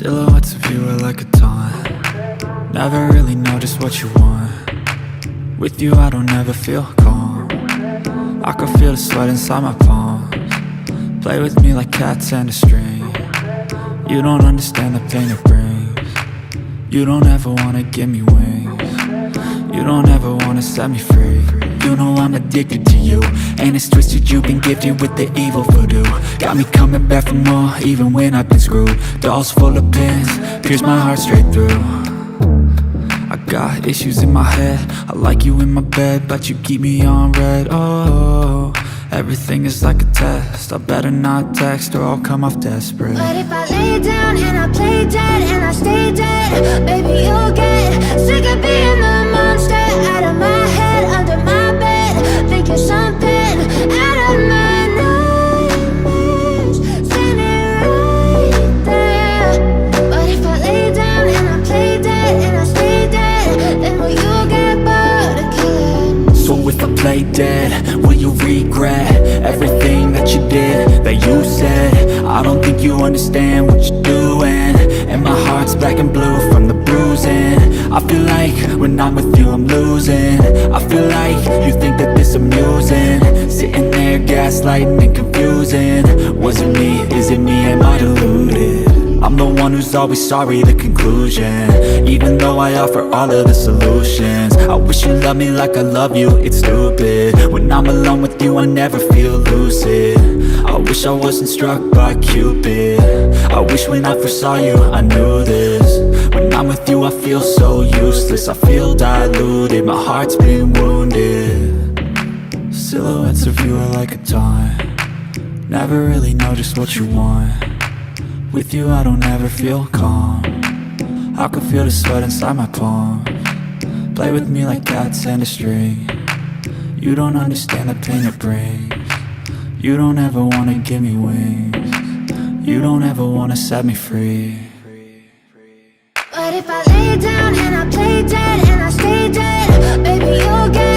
Silhouettes of you are like a taunt. Never really know just what you want. With you I don't ever feel calm. I can feel the sweat inside my palms. Play with me like cats and a string. You don't understand the pain it brings. You don't ever wanna give me wings. You don't ever wanna set me free. You know I'm addicted to you, and it's twisted, you've been gifted with the evil voodoo. Got me coming back for more, even when I've been screwed. Dolls full of pins, pierce my heart straight through. I got issues in my head, I like you in my bed, but you keep me on red. Oh, everything is like a test, I better not text or I'll come off desperate. But if I lay down and I play dead and I stay dead, baby you'll get sick of being the monster out of my head, under my bed, think you're something out of my nightmares, standing right there. But if I lay down and I play dead and I stay dead, then will you get bored of killing? So if I play dead, will you regret everything that you did, that you said? I don't think you understand what you're doing, and my heart's black and blue from the bruising. I feel like when I'm with you I'm losing. I feel like you think that this amusing, sitting there gaslighting and confusing. Was it me? Is it me? Am I deluded? I'm the one who's always sorry, the conclusion, even though I offer all of the solutions. I wish you loved me like I love you, it's stupid. When I'm alone with you I never feel lucid. I wish I wasn't struck by Cupid. I wish when I first saw you I knew this. When I'm with you I feel so useless, I feel diluted, my heart's been wounded. Silhouettes of you are like a taunt. Never really know just what you want. With you I don't ever feel calm. I can feel the sweat inside my palms. Play with me like cats and a string. You don't understand the pain it brings. You don't ever wanna give me wings. You don't ever wanna set me free. But if I lay down and I play dead and I stay dead, baby you'll get